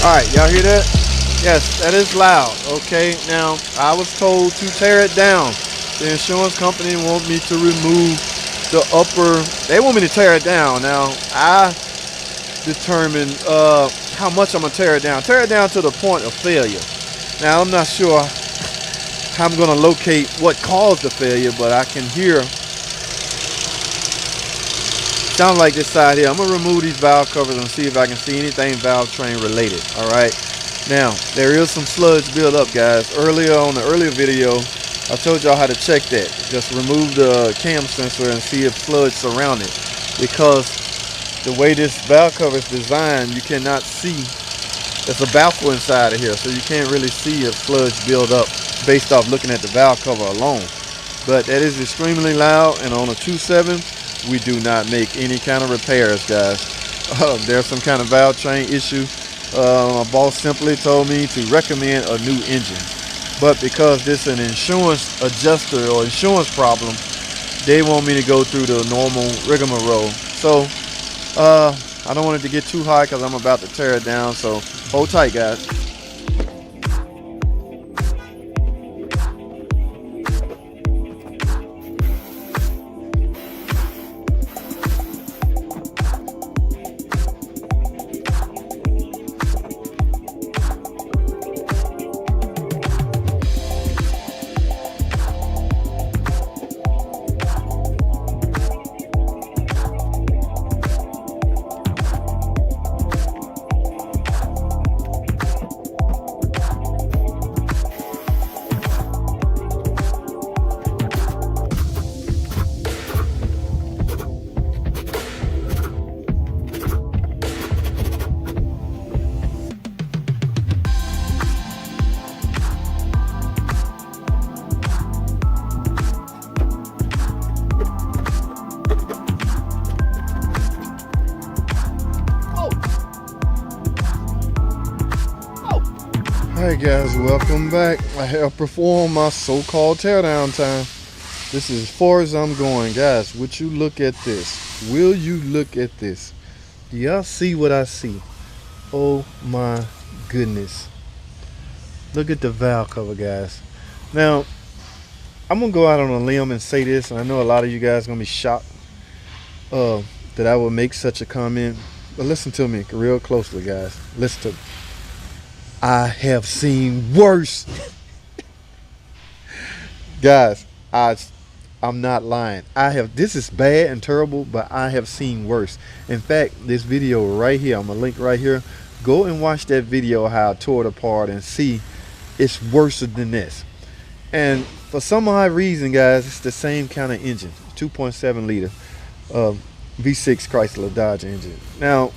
Alright, y'all hear that? Yes, that is loud. Okay, now I was told to tear it down. The insurance company want me to remove the upper. They want me to tear it down. Now I determine how much I'm gonna tear it down. Tear it down to the point of failure. Now I'm not sure how I'm gonna locate what caused the failure, but I can hear. Sounds like this side here. I'm gonna remove these valve covers and see if I can see anything valve train related. All right. Now there is some sludge build up, guys. Earlier on the earlier video, I told y'all how to check that. Just remove the cam sensor and see if sludge surround it. Because the way this valve cover is designed, you cannot see. There's a baffle inside of here, so you can't really see if sludge build up based off looking at the valve cover alone. But that is extremely loud, and on a 2.7. we do not make any kind of repairs, guys. There's some kind of valve train issue. My boss simply told me to recommend a new engine. But because this is an insurance adjuster or insurance problem, they want me to go through the normal rigmarole. So I don't want it to get too high because I'm about to tear it down. So hold tight, guys. Alright guys, welcome back. I have performed my so-called teardown time. This is as far as I'm going. Guys, would you look at this? Will you look at this? Do y'all see what I see? Oh my goodness. Look at the valve cover, guys. Now, I'm going to go out on a limb and say this, and I know a lot of you guys are going to be shocked that I would make such a comment. But listen to me real closely, guys. Listen to me. I have seen worse. Guys, I'm not lying. This is bad and terrible, but I have seen worse. In fact, this video right here, I'm gonna link right here. Go and watch that video how I tore it apart and see it's worse than this. And for some odd reason, guys, it's the same kind of engine, 2.7 liter V6 Chrysler Dodge engine. Now,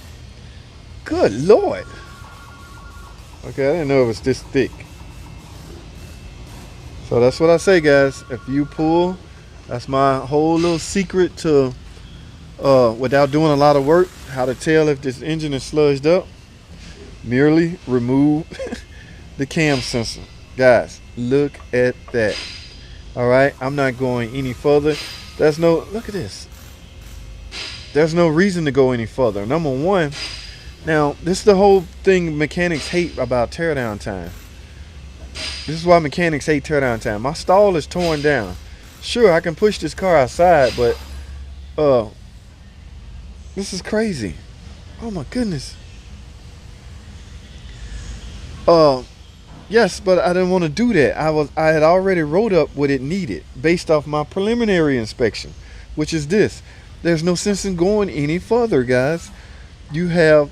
good Lord. Okay, I didn't know it was this thick. So that's what I say, guys. If you pull, that's my whole little secret to, without doing a lot of work, how to tell if this engine is sludged up. Merely remove the cam sensor. Guys, look at that. All right, I'm not going any further. Look at this. There's no reason to go any further. Number one, now, this is the whole thing mechanics hate about teardown time. This is why mechanics hate teardown time. My stall is torn down. Sure, I can push this car outside, but this is crazy. Oh my goodness. Yes, but I didn't want to do that. I had already wrote up what it needed based off my preliminary inspection, which is this. There's no sense in going any further, guys. You have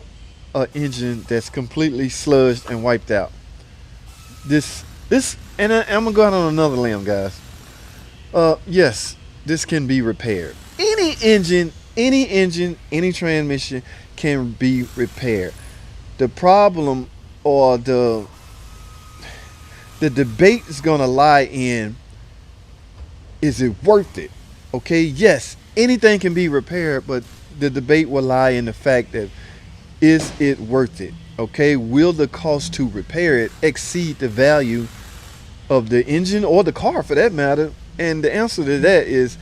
an engine that's completely sludged and wiped out. And I'm gonna go out on another limb, guys. Yes, this can be repaired. Any engine, any transmission can be repaired. The problem or the debate is gonna lie in, is it worth it? Okay, yes, anything can be repaired, but the debate will lie in the fact that, is it worth it? Okay, will the cost to repair it exceed the value of the engine or the car for that matter? And the answer to that is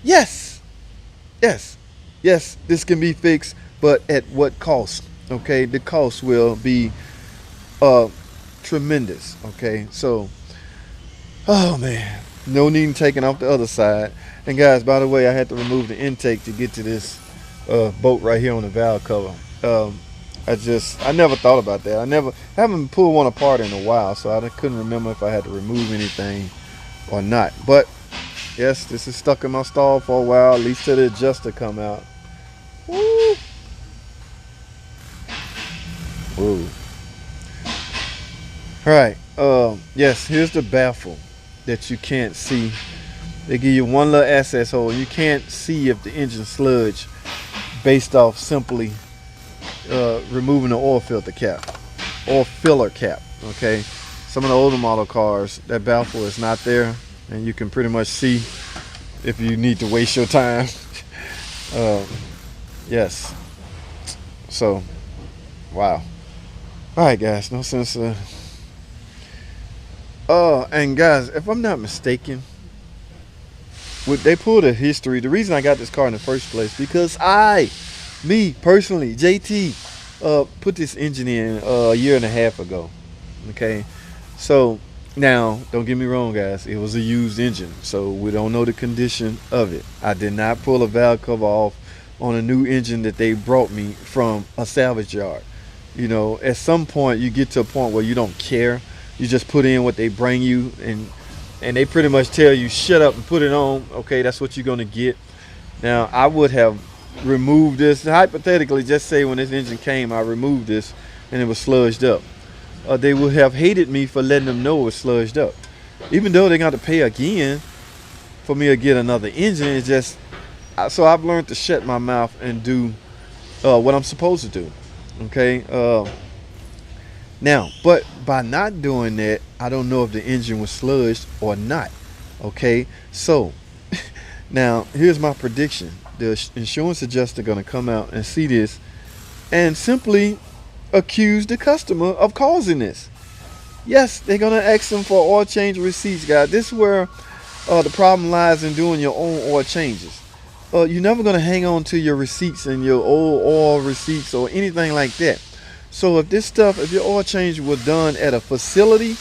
yes. Yes, this can be fixed, but at what cost? Okay, the cost will be tremendous. Okay, so oh man, no need taking off the other side. And guys, by the way, I had to remove the intake to get to this bolt right here on the valve cover. I never thought about that. Haven't pulled one apart in a while, so I couldn't remember if I had to remove anything or not. But yes, this is stuck in my stall for a while, at least till the adjuster come out. Woo! Woo. All right. Yes, here's the baffle that you can't see. They give you one little access hole. You can't see if the engine sludge based off simply removing the oil filter cap, oil filler cap. Okay, some of the older model cars, that baffle is not there, and you can pretty much see if you need to waste your time. Yes. So, wow. All right, guys. No sense. And guys, if I'm not mistaken, they pulled a history. The reason I got this car in the first place because me personally, JT, put this engine in a year and a half ago. Okay, so now don't get me wrong, guys. It was a used engine, so we don't know the condition of it. I did not pull a valve cover off on a new engine that they brought me from a salvage yard. You know, at some point you get to a point where you don't care. You just put in what they bring you, and they pretty much tell you shut up and put it on. Okay, that's what you're gonna get. Now I would have removed this hypothetically. Just say when this engine came, I removed this and it was sludged up. They would have hated me for letting them know it was sludged up, even though they got to pay again for me to get another engine. It's just so I've learned to shut my mouth and do what I'm supposed to do. Okay. Now, but by not doing that, I don't know if the engine was sludged or not. Okay, so now here's my prediction. The insurance adjuster gonna come out and see this and simply accuse the customer of causing this. Yes, they're gonna ask them for oil change receipts, guys. This is where the problem lies in doing your own oil changes. You're never gonna hang on to your receipts and your old oil receipts or anything like that. So if your oil change was done at a facility,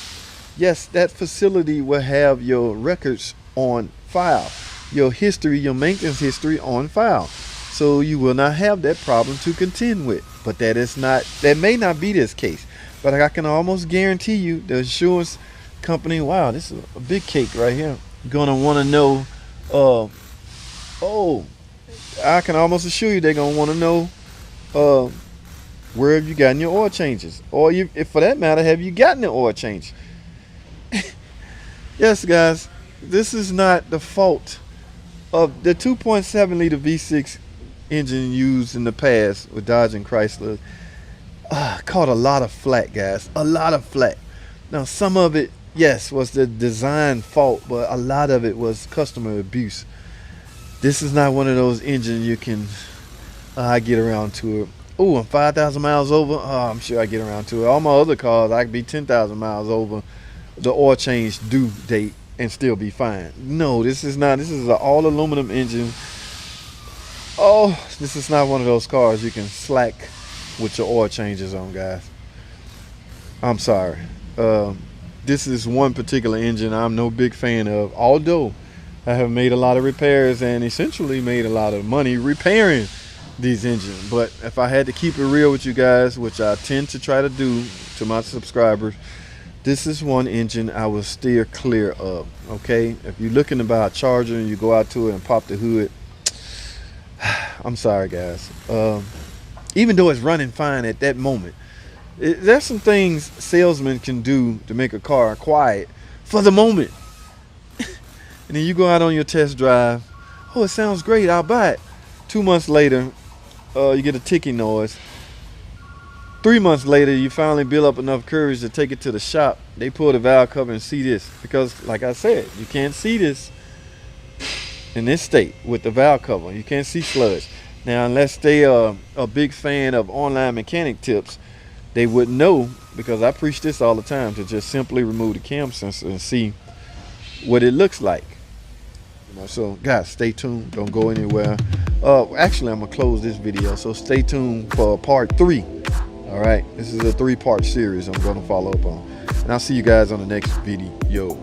yes, that facility will have your records on file, your history, your maintenance history on file. So you will not have that problem to contend with. But that may not be this case. But I can almost guarantee you the insurance company, wow, this is a big cake right here, gonna want to know, I can almost assure you they're gonna want to know where have you gotten your oil changes, or if for that matter, have you gotten the oil change? Yes, guys, this is not the fault of the 2.7 liter V6 engine used in the past with Dodge and Chrysler. Caught a lot of flack, guys, a lot of flack. Now, some of it, yes, was the design fault, but a lot of it was customer abuse. This is not one of those engines you can get around to it. Oh, I'm 5,000 miles over. Oh, I'm sure I get around to it. All my other cars, I could be 10,000 miles over the oil change due date and still be fine. No, this is not. This is an all aluminum engine. Oh, this is not one of those cars you can slack with your oil changes on, guys. I'm sorry. This is one particular engine I'm no big fan of, although I have made a lot of repairs and essentially made a lot of money repairing these engines. But if I had to keep it real with you guys, which I tend to try to do to my subscribers, this is one engine I will steer clear of. Okay, if you're looking to buy a Charger and you go out to it and pop the hood, I'm sorry, guys. Even though it's running fine at that moment, there's some things salesmen can do to make a car quiet for the moment. And then you go out on your test drive. Oh, it sounds great, I'll buy it. 2 months later, you get a ticking noise. 3 months later, you finally build up enough courage to take it to the shop. They pull the valve cover and see this. Because, like I said, you can't see this in this state with the valve cover. You can't see sludge. Now, unless they are a big fan of online mechanic tips, they would know, because I preach this all the time, to just simply remove the cam sensor and see what it looks like. So guys, stay tuned, don't go anywhere. Actually, I'm gonna close this video, so stay tuned for part 3. All All right, this is a 3-part series I'm going to follow up on, and I'll see you guys on the next video.